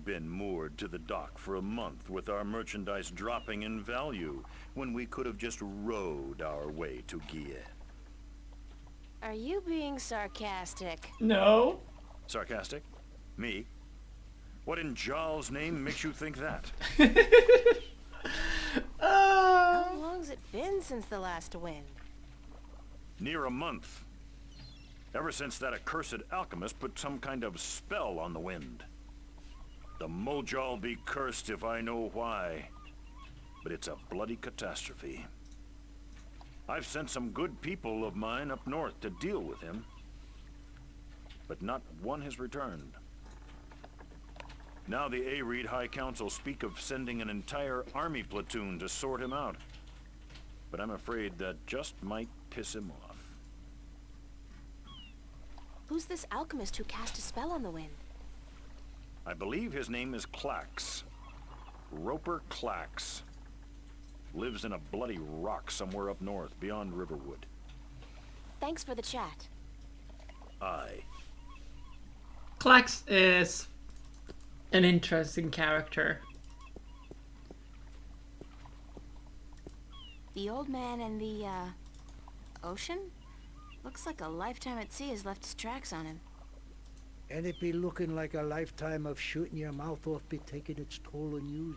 been moored to the dock for a month with our merchandise dropping in value when we could have just rowed our way to Gien. Are you being sarcastic? No. Sarcastic? Me? What in Jarl's name makes you think that? How long's it been since the last wind? Near a month. Ever since that accursed alchemist put some kind of spell on the wind. The Mojal be cursed if I know why. But it's a bloody catastrophe. I've sent some good people of mine up north to deal with him. But not one has returned. Now the Areed High Council speak of sending an entire army platoon to sort him out. But I'm afraid that just might piss him off. Who's this alchemist who cast a spell on the wind? I believe his name is Clax. Roper Clax. Lives in a bloody rock somewhere up north, beyond Riverwood. Thanks for the chat. Aye. Clax is an interesting character. The old man and the, ocean? Looks like a lifetime at sea has left its tracks on him. And it be looking like a lifetime of shooting your mouth off be taking its toll on yous.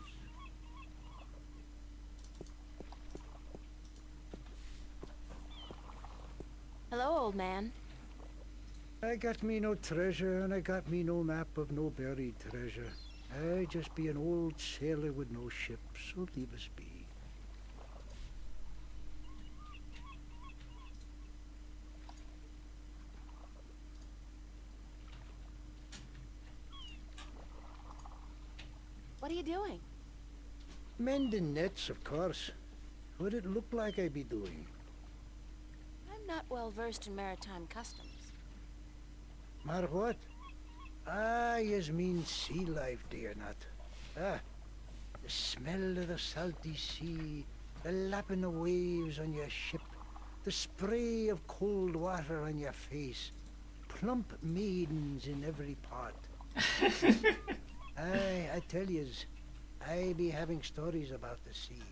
Hello, old man. I got me no treasure, and I got me no map of no buried treasure. I just be an old sailor with no ship, so leave us be. What are you doing? Mending nets, of course. What it look like I be doing? I'm not well versed in maritime customs. Mar what? Ah, yous mean sea life, do you not? Ah, the smell of the salty sea, the lapping of waves on your ship, the spray of cold water on your face, plump maidens in every part. Aye, I tell yous, I be having stories about the sea.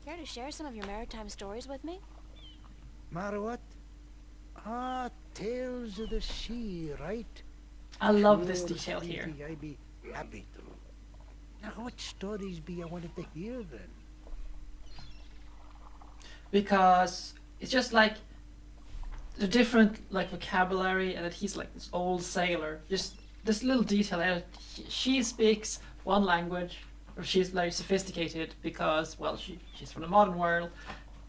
Care to share some of your maritime stories with me? Mar what? Ah, tales of the sea, right? I love this Sure, detail here. sweetie, I be happy to. Now, what stories be I wanted to hear then? Because it's just like the different like vocabulary, and that he's like this old sailor. Just this little detail there. She speaks one language, or she's very sophisticated because, well, she's from the modern world,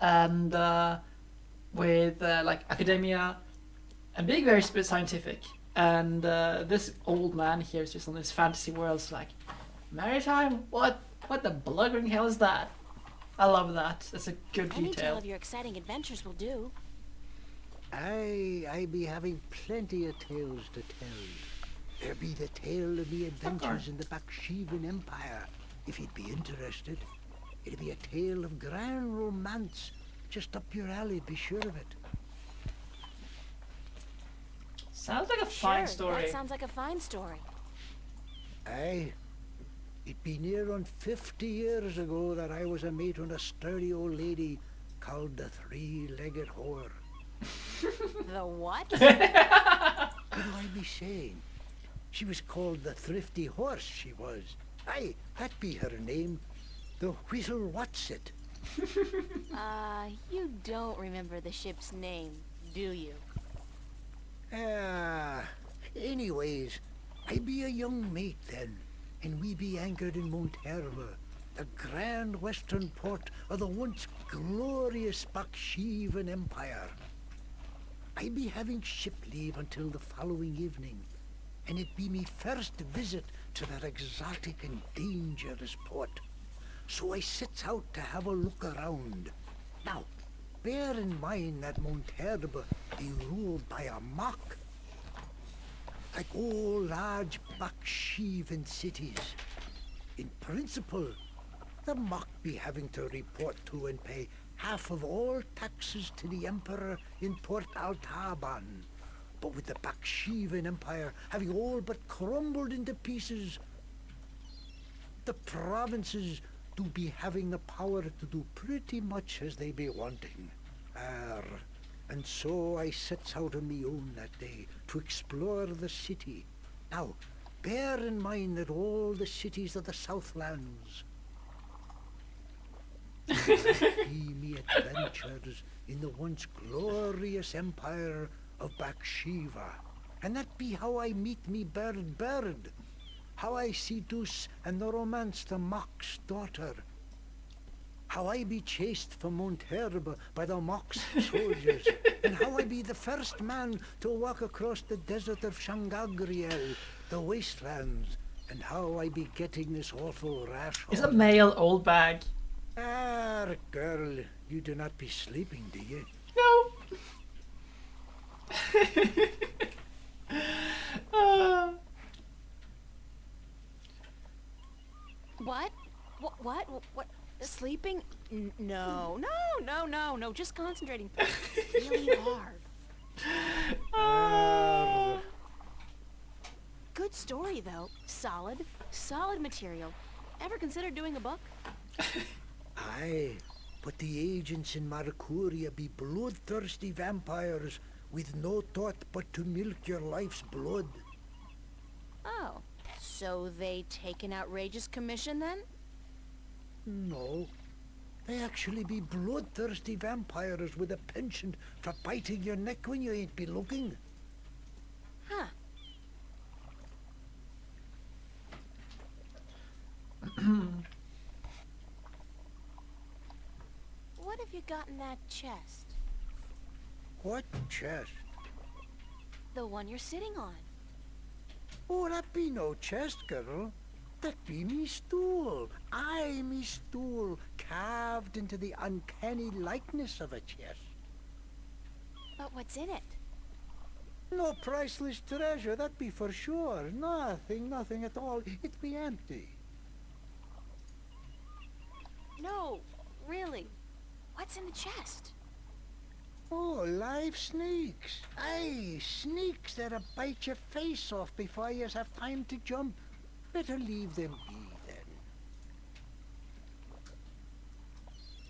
and with like academia and being very scientific. And this old man here is just on this fantasy world. It's like, maritime? What the bluggering hell is that? I love that. That's a good Any tale detail. of your exciting adventures will do. I be having plenty of tales to tell. There be the tale of me adventures in the Baksheevan Empire, if you'd be interested. It'd be a tale of grand romance, just up your alley, be sure of it. Sounds like a fine Sure, story. that sounds like a fine story. Aye. It be near on 50 years ago that I was a mate on a sturdy old lady called the Three-Legged Whore. The what? What do I be saying? She was called the Thrifty Horse, she was. Aye, that be her name. The Whistle Whatsit. You don't remember the ship's name, do you? Anyways, I be a young mate then, and we be anchored in Monterva, the grand western port of the once glorious Baksheevan Empire. I be having ship leave until the following evening, and it be me first visit to that exotic and dangerous port. So I sets out to have a look around. Now, bear in mind that Monterva be ruled by a mock. Like all large Baksheevan cities. In principle, the mock be having to report to and pay half of all taxes to the Emperor in Port Altaban. But with the Baksheevan Empire having all but crumbled into pieces, the provinces do be having the power to do pretty much as they be wanting. And so I sets out on me own that day to explore the city. Now, bear in mind that all the cities of the Southlands be me adventures in the once glorious empire of Bakshiva. And that be how I meet me bird, how I seduce and the romance the Mock's daughter, how I be chased from Mount Herb by the Mock's soldiers, and how I be the first man to walk across the desert of Shangagriel, the wastelands, and how I be getting this awful rash. Is a male old bag? Ah, girl, you do not be sleeping, do you? No. What? What? Sleeping? No. Just concentrating really hard. Good story, though. Solid material. Ever considered doing a book? Aye, but the agents in Marcuria be bloodthirsty vampires with no thought but to milk your life's blood. Oh, so they take an outrageous commission then? No, they actually be bloodthirsty vampires with a penchant for biting your neck when you ain't be looking. Huh. What have you got in that chest? What chest? The one you're sitting on. Oh, that be no chest, girl. That be me stool. Aye, me stool, carved into the uncanny likeness of a chest. But what's in it? No priceless treasure, that be for sure. Nothing at all. It be empty. No, really. What's in the chest? Oh, live snakes. Aye, snakes that'll bite your face off before you have time to jump. Better leave them be, then.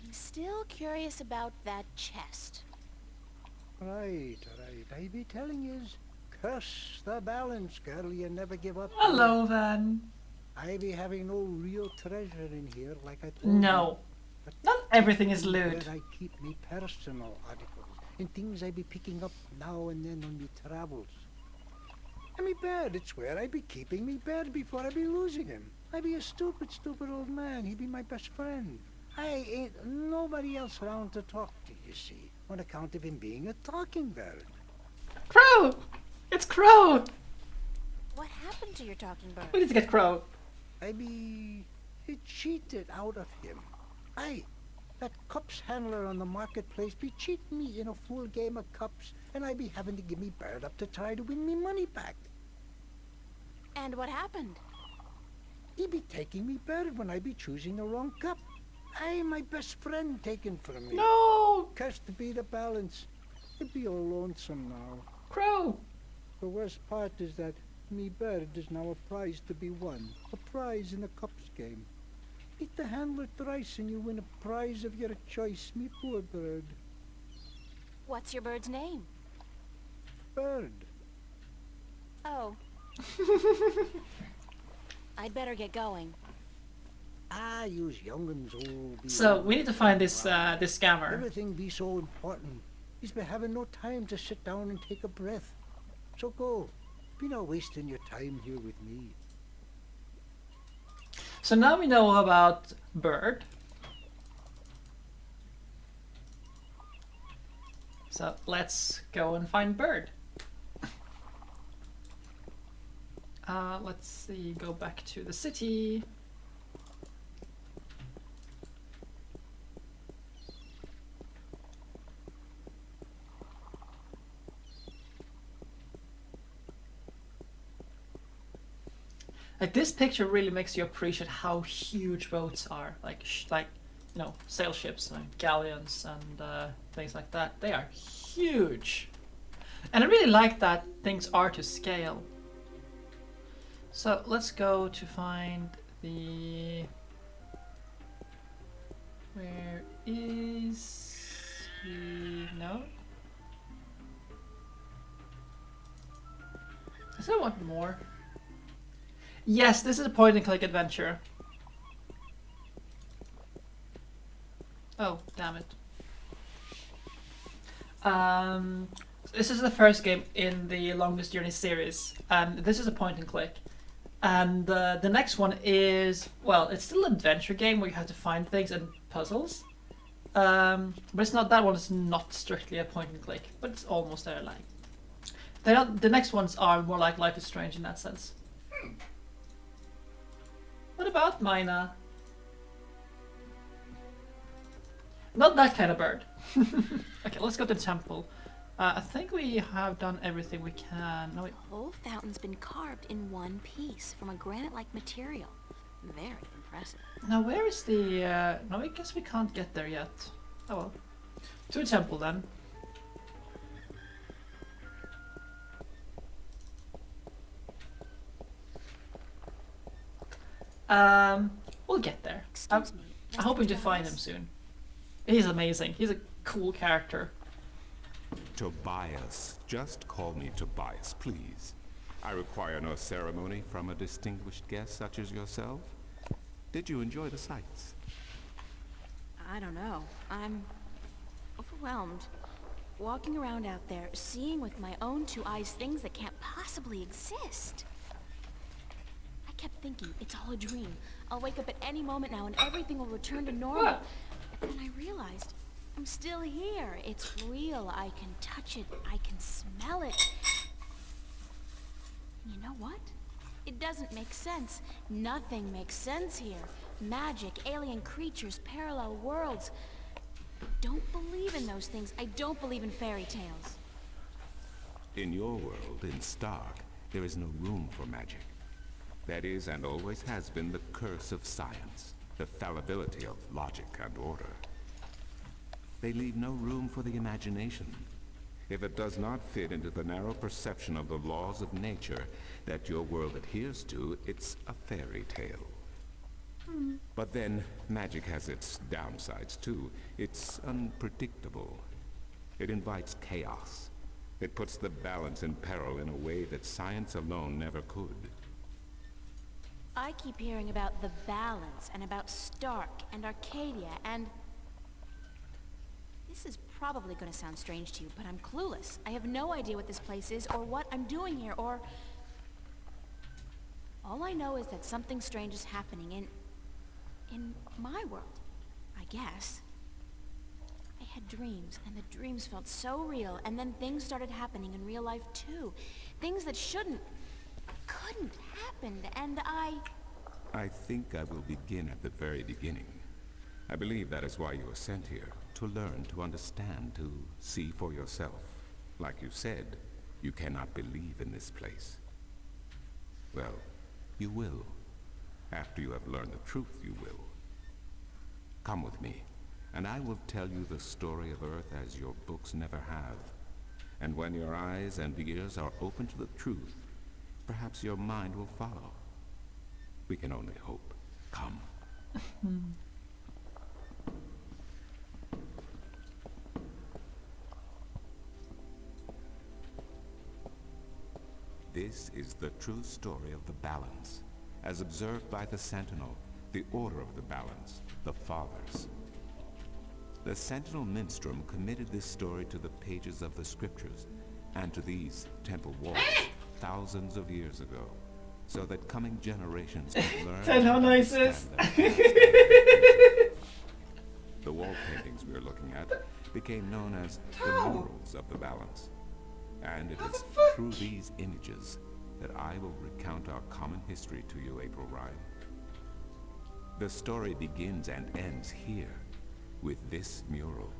I'm still curious about that chest. Right. I be telling yous, curse the balance, girl. You never give up. Hello, Van. I be having no real treasure in here, like I told you. No. But Not everything is loot. where I keep me personal articles and things I be picking up now and then on me travels. And me bed, it's where I be keeping me bed before I be losing him. I be a stupid old man. He be my best friend. I ain't nobody else around to talk to, you see, on account of him being a talking bird. Crow! It's Crow! What happened to your talking bird? We need to get Crow. I be cheated out of him. Aye, that cups handler on the marketplace be cheating me in a full game of cups, and I be having to give me bird up to try to win me money back. And what happened? He be taking me bird when I be choosing the wrong cup. Aye, my best friend taken from me. No! Cursed be the balance. It be all lonesome now. Crow! The worst part is that me bird is now a prize to be won. A prize in the cups game. Beat the handler thrice and you win a prize of your choice, me poor bird. What's your bird's name? Bird. Oh. I'd better get going. Ah, yous young'uns all be... So, we need to find this scammer. Everything be so important. He's been having no time to sit down and take a breath. So go. Be not wasting your time here with me. So now we know about Bird. So let's go and find Bird. Let's see, go back to the city. Like, this picture really makes you appreciate how huge boats are. Like you know, sail ships and galleons and things like that. They are huge. And I really like that things are to scale. So let's go to find the... Where is he? No? Does I want more? Yes, this is a point and click adventure. Oh, damn it. This is the first game in the Longest Journey series, and this is a point and click. And the next one is, well, it's still an adventure game where you have to find things and puzzles. But it's not, that one is not strictly a point and click, but it's almost there. Like, the next ones are more like Life is Strange in that sense. What about Mina? Not that kind of bird. Okay, let's go to the temple. I think we have done everything we can. No, The whole fountain's been carved in one piece from a granite-like material. Very impressive. now where is the... No, I guess we can't get there yet. Oh well. To the temple then. We'll get there. Excuse me. I'm hoping to Mr. find him Tobias? soon. He's amazing. He's a cool character. Tobias. Just call me Tobias, please. I require no ceremony from a distinguished guest such as yourself. Did you enjoy the sights? I don't know. I'm overwhelmed. Walking around out there, seeing with my own two eyes things that can't possibly exist. I kept thinking, it's all a dream. I'll wake up at any moment now and everything will return to normal. What? And then I realized, I'm still here. It's real. I can touch it. I can smell it. You know what? It doesn't make sense. Nothing makes sense here. Magic, alien creatures, parallel worlds. I don't believe in those things. I don't believe in fairy tales. In your world, in Stark, there is no room for magic. That is, and always has been, the curse of science, the fallibility of logic and order. They leave no room for the imagination. If it does not fit into the narrow perception of the laws of nature that your world adheres to, it's a fairy tale. But then, magic has its downsides too. It's unpredictable. It invites chaos. It puts the balance in peril in a way that science alone never could. I keep hearing about the balance and about Stark and Arcadia and... This is probably going to sound strange to you, but I'm clueless. I have no idea what this place is or what I'm doing here or... All I know is that something strange is happening in my world, I guess. I had dreams, and the dreams felt so real, and then things started happening in real life too. Things that couldn't happen, and I think I will begin at the very beginning. I believe that is why you were sent here, to learn, to understand, to see for yourself. Like you said, you cannot believe in this place. Well, you will. After you have learned the truth, you will. Come with me, and I will tell you the story of Earth as your books never have. And when your eyes and ears are open to the truth, perhaps your mind will follow. We can only hope. Come. This is the true story of the balance, as observed by the Sentinel, the Order of the Balance, the Fathers. The Sentinel Minstrom committed this story to the pages of the scriptures and to these temple walls thousands of years ago, so that coming generations could learn Tell how and nice it is. understand their past. The wall paintings we are looking at became known as the murals of the balance. And it is through these images that I will recount our common history to you, April Ryan. The story begins and ends here, with this mural.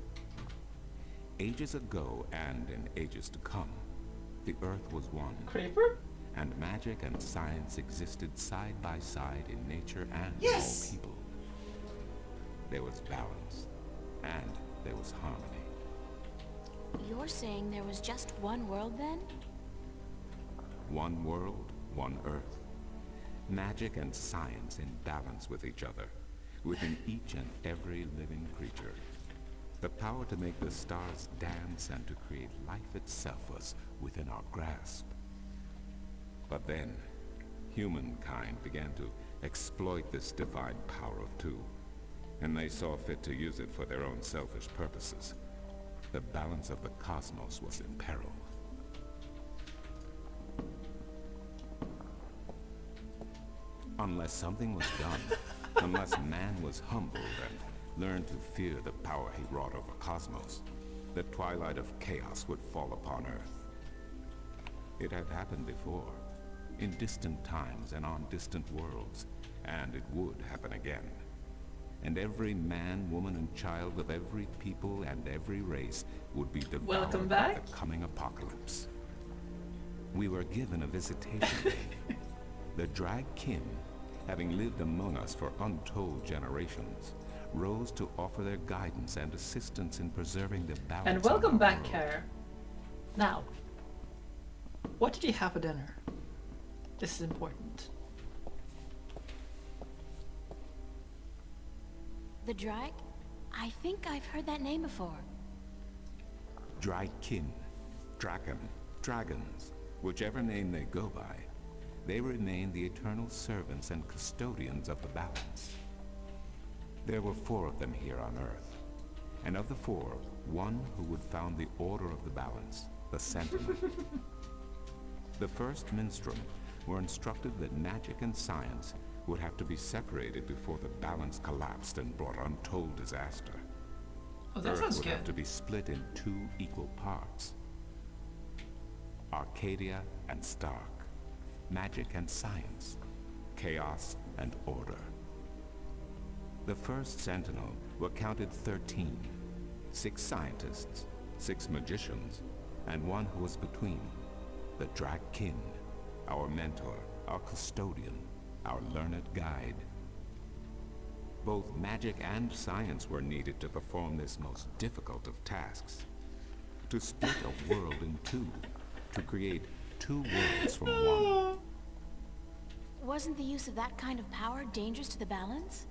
Ages ago and in ages to come, the Earth was one, Creeper? and magic and science existed side by side in nature and Yes! all people. There was balance, and there was harmony. You're saying there was just one world then? One world, one Earth. Magic and science in balance with each other, within each and every living creature. The power to make the stars dance and to create life itself was within our grasp. But then, humankind began to exploit this divine power of two, and they saw fit to use it for their own selfish purposes. The balance of the cosmos was in peril. Unless something was done, unless man was humbled and learned to fear the power he wrought over cosmos, the twilight of chaos would fall upon Earth. It had happened before, in distant times and on distant worlds, and it would happen again. And every man, woman, and child of every people and every race would be devoured Welcome by back. the coming apocalypse. We were given a visitation. The Drag Kin, having lived among us for untold generations, rose to offer their guidance and assistance in preserving the balance. And of welcome our back, world. Care. Now, what did you have for dinner? This is important. The Drag? I think I've heard that name before. Drag Kin, Draken, Dragons, whichever name they go by, they remain the eternal servants and custodians of the balance. There were 4 of them here on Earth, and of the 4, one who would found the order of the balance, the Sentinel. The first Minstrum were instructed that magic and science would have to be separated before the balance collapsed and brought untold disaster. Oh, that Earth sounds would have good. to be split in 2 equal parts. Arcadia and Stark. Magic and science. Chaos and order. The first Sentinel were counted 13. 6 scientists, 6 magicians, and 1 who was between. The Drag Kin, our mentor, our custodian, our learned guide. Both magic and science were needed to perform this most difficult of tasks. To split a world in 2, to create 2 worlds from one. Wasn't the use of that kind of power dangerous to the balance?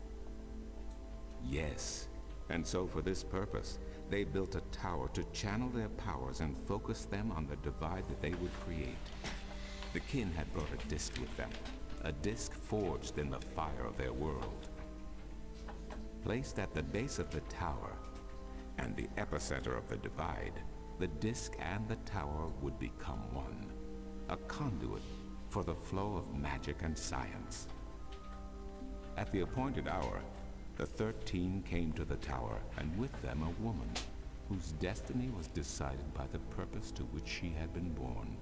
Yes, and so for this purpose, they built a tower to channel their powers and focus them on the divide that they would create. The Kin had brought a disc with them, a disc forged in the fire of their world. Placed at the base of the tower, and the epicenter of the divide, the disc and the tower would become one, a conduit for the flow of magic and science. At the appointed hour, the 13 came to the tower, and with them a woman, whose destiny was decided by the purpose to which she had been born.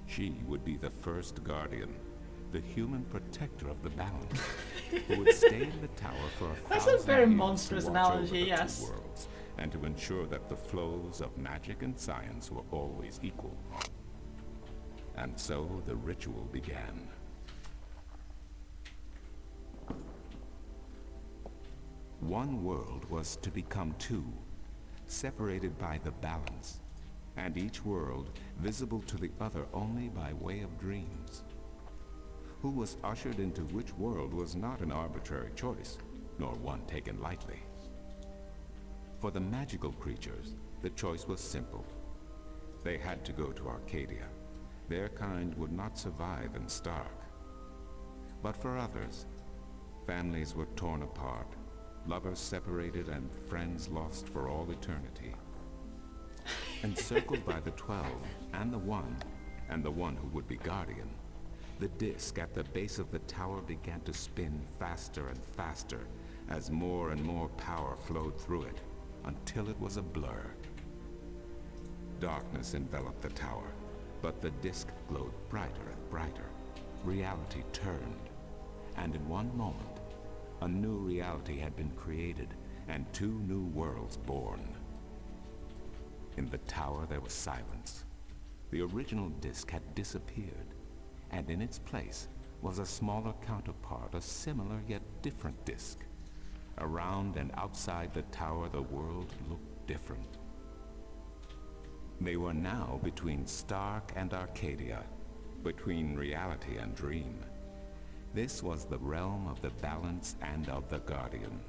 She would be the first guardian, the human protector of the balance, who would stay in the tower for 1,000 That's a very years monstrous to watch over analogy, the yes. 2 worlds, and to ensure that the flows of magic and science were always equal. And so the ritual began. One world was to become 2, separated by the balance, and each world visible to the other only by way of dreams. Who was ushered into which world was not an arbitrary choice, nor one taken lightly. For the magical creatures, the choice was simple. They had to go to Arcadia. Their kind would not survive in Stark. But for others, families were torn apart, lovers separated, and friends lost for all eternity. Encircled by the 12, and the one who would be guardian, the disc at the base of the tower began to spin faster and faster as more and more power flowed through it, until it was a blur. Darkness enveloped the tower, but the disc glowed brighter and brighter. Reality turned, and in one moment, a new reality had been created, and 2 new worlds born. In the tower there was silence. The original disc had disappeared, and in its place was a smaller counterpart, a similar yet different disc. Around and outside the tower, the world looked different. They were now between Stark and Arcadia, between reality and dream. This was the realm of the Balance and of the Guardian,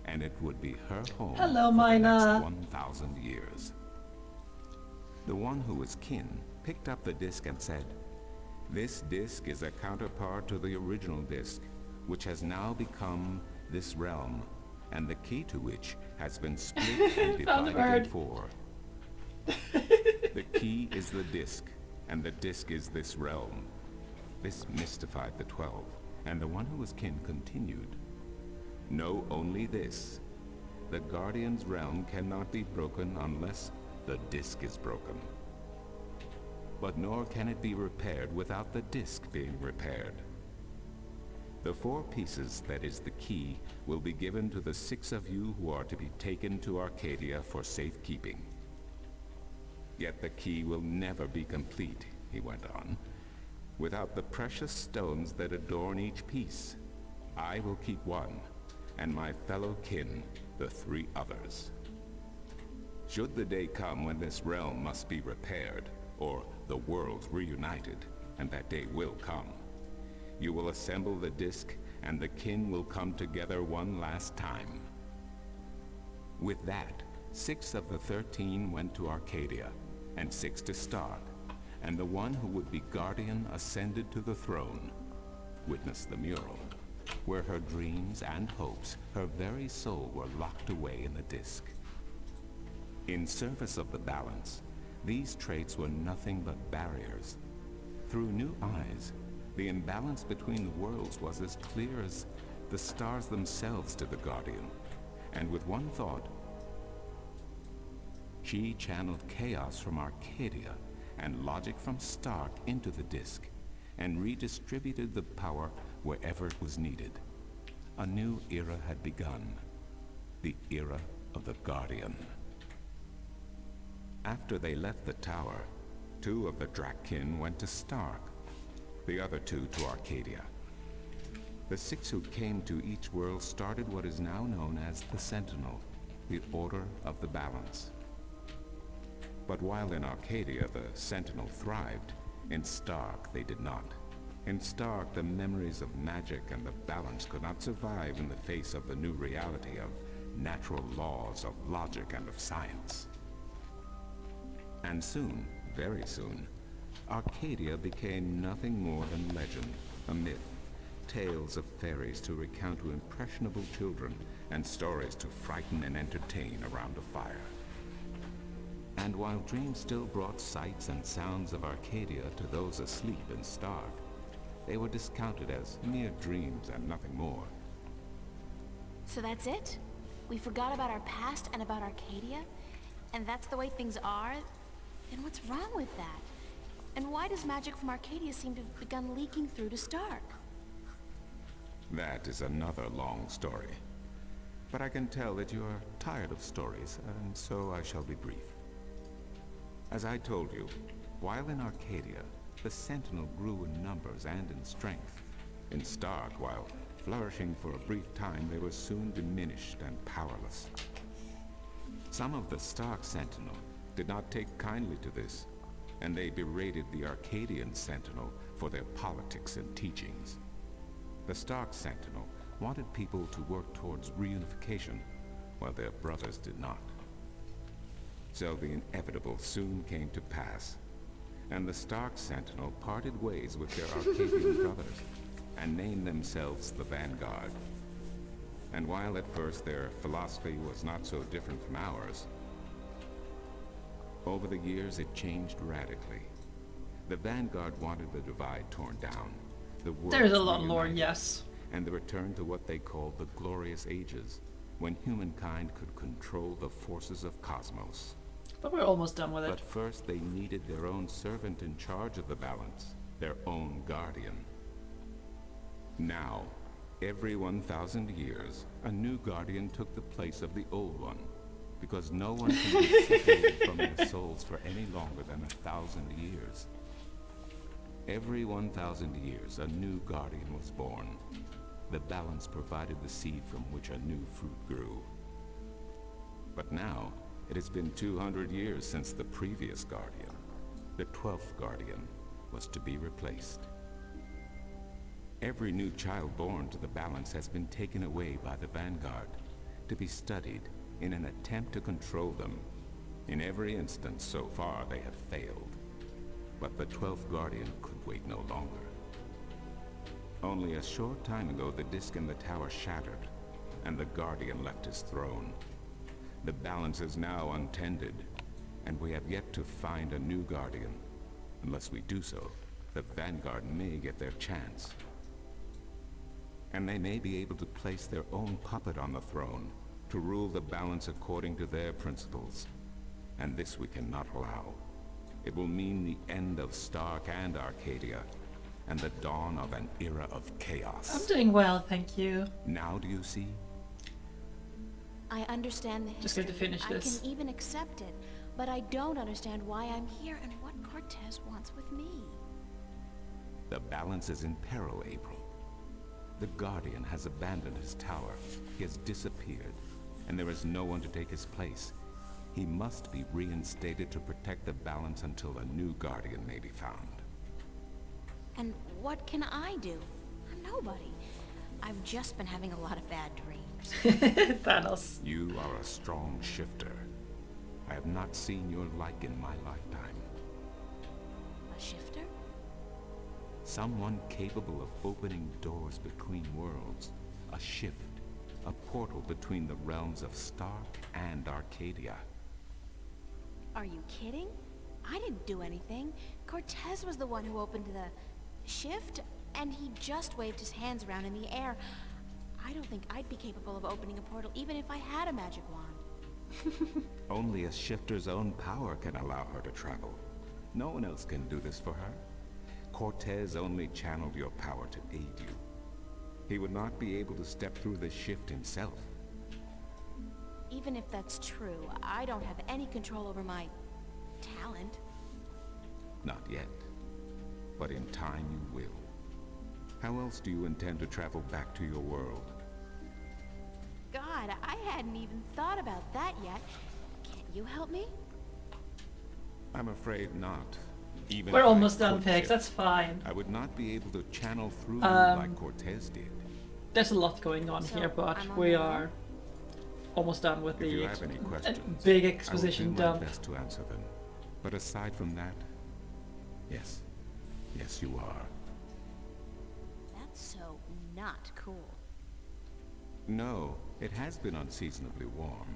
and it would be her home Hello, for the Mina. next 1,000 years. The one who was kin picked up the disc and said, "This disc is a counterpart to the original disc, which has now become this realm, and the key to which has been split and Found the divided in bird. 4. The key is the disc, and the disc is this realm." This mystified the 12, and the one who was kin continued, "Know only this. The Guardian's realm cannot be broken unless the disc is broken. But nor can it be repaired without the disc being repaired. The 4 pieces that is the key will be given to the 6 of you who are to be taken to Arcadia for safekeeping. Yet the key will never be complete," he went on, "without the precious stones that adorn each piece. I will keep 1, and my fellow kin the 3 others. Should the day come when this realm must be repaired, or the worlds reunited, and that day will come, you will assemble the disc, and the kin will come together one last time." With that, 6 of the 13 went to Arcadia, and 6 to Stark, and the one who would be Guardian ascended to the throne. Witness the mural, where her dreams and hopes, her very soul, were locked away in the disc. In service of the Balance, these traits were nothing but barriers. Through new eyes, the imbalance between the worlds was as clear as the stars themselves to the Guardian, and with one thought, she channeled chaos from Arcadia and logic from Stark into the disc, and redistributed the power wherever it was needed. A new era had begun, the era of the Guardian. After they left the tower, 2 of the Drakkin went to Stark, the other 2 to Arcadia. The 6 who came to each world started what is now known as the Sentinel, the Order of the Balance. But while in Arcadia the Sentinel thrived, in Stark they did not. In Stark, the memories of magic and the Balance could not survive in the face of the new reality of natural laws, of logic, and of science. And soon, very soon, Arcadia became nothing more than legend, a myth, tales of fairies to recount to impressionable children, and stories to frighten and entertain around a fire. And while dreams still brought sights and sounds of Arcadia to those asleep in Stark, they were discounted as mere dreams and nothing more. So that's it? We forgot about our past and about Arcadia? And that's the way things are? Then what's wrong with that? And why does magic from Arcadia seem to have begun leaking through to Stark? That is another long story. But I can tell that you are tired of stories, and so I shall be brief. As I told you, while in Arcadia, the Sentinel grew in numbers and in strength. In Stark, while flourishing for a brief time, they were soon diminished and powerless. Some of the Stark Sentinel did not take kindly to this, and they berated the Arcadian Sentinel for their politics and teachings. The Stark Sentinel wanted people to work towards reunification, while their brothers did not. So the inevitable soon came to pass, and the Stark Sentinel parted ways with their Arcadian brothers, and named themselves the Vanguard. And while at first their philosophy was not so different from ours, over the years it changed radically. The Vanguard wanted the divide torn down, the world There's a lot of lore, yes. and the return to what they called the Glorious Ages, when humankind could control the forces of cosmos. But we're almost done with it. But first they needed their own servant in charge of the balance, their own guardian. Now, every 1,000 years, a new guardian took the place of the old one, because no one can be separated from their souls for any longer than 1,000 years. Every 1,000 years, a new guardian was born. The balance provided the seed from which a new fruit grew. But now, It has been 200 years since the previous Guardian, the 12th Guardian, was to be replaced. Every new child born to the balance has been taken away by the Vanguard to be studied in an attempt to control them. In every instance so far, they have failed. But the 12th Guardian could wait no longer. Only a short time ago, the disk in the tower shattered, and the Guardian left his throne. The balance is now untended, and we have yet to find a new Guardian. Unless we do so, the Vanguard may get their chance. And they may be able to place their own puppet on the throne to rule the balance according to their principles. And this we cannot allow. It will mean the end of Stark and Arcadia, and the dawn of an era of chaos. I'm doing well, thank you. Now do you see? I understand the history. Just going to finish this. I can even accept it, but I don't understand why I'm here and what Cortez wants with me. The balance is in peril, April. The Guardian has abandoned his tower. He has disappeared, and there is no one to take his place. He must be reinstated to protect the balance until a new Guardian may be found. And what can I do? I'm nobody. I've just been having a lot of bad dreams. Thanos. You are a strong shifter. I have not seen your like in my lifetime. A shifter? Someone capable of opening doors between worlds. A shift. A portal between the realms of Stark and Arcadia. Are you kidding? I didn't do anything. Cortez was the one who opened the shift, and he just waved his hands around in the air. I don't think I'd be capable of opening a portal even if I had a magic wand. Only a shifter's own power can allow her to travel. No one else can do this for her. Cortez only channeled your power to aid you. He would not be able to step through the shift himself. Even if that's true, I don't have any control over my talent. Not yet. But in time you will. How else do you intend to travel back to your world? God, I hadn't even thought about that yet. Can't you help me? I'm afraid not. Even We're if I almost done, could Pix. shift, That's fine. I would not be able to channel through you like Cortez did. There's a lot going on So, here, but I'm on we my are almost done with If you the have any questions, big I will exposition do my dump. best to answer them. But aside from that, yes. Yes, you are. That's so not cool. No, it has been unseasonably warm.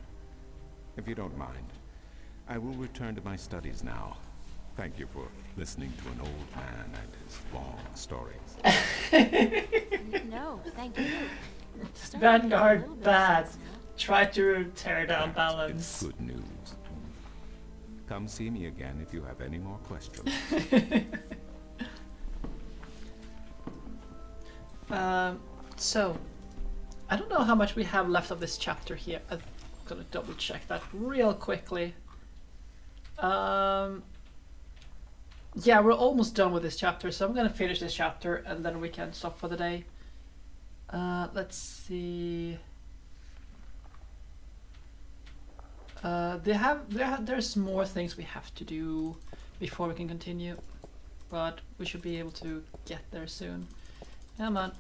If you don't mind, I will return to my studies now. Thank you for listening to an old man and his long stories. No, thank you. It's starting to get a Vanguard little bit bad. sense now. Try to tear down It's balance. good news. Come see me again if you have any more questions. So, I don't know how much we have left of this chapter here. I'm gonna double check that real quickly. Yeah, we're almost done with this chapter, so I'm gonna finish this chapter and then we can stop for the day. Let's see. There's more things we have to do before we can continue, but we should be able to get there soon. Come on.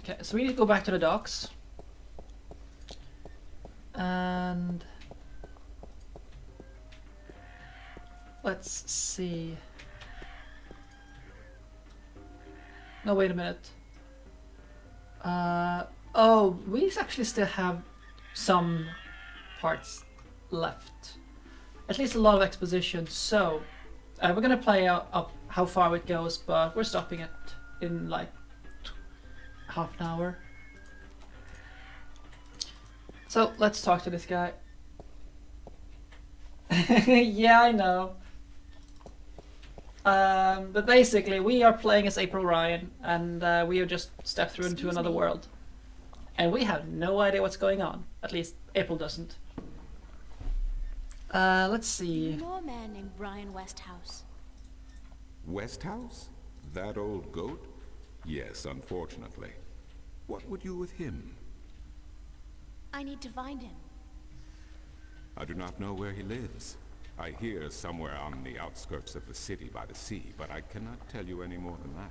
Okay, so we need to go back to the docks. And let's see. No, wait a minute. Oh, we actually still have some parts left. At least a lot of exposition. So we're gonna play up how far it goes, but we're stopping it in like half an hour. So let's talk to this guy. Yeah, I know. But basically, we are playing as April Ryan, and we have just stepped through into Excuse another me. world. And we have no idea what's going on. At least April doesn't. Let's Do see. you know a man named Brian Westhouse? Westhouse? That old goat? Yes, unfortunately. What would you with him? I need to find him. I do not know where he lives. I hear somewhere on the outskirts of the city by the sea, but I cannot tell you any more than that.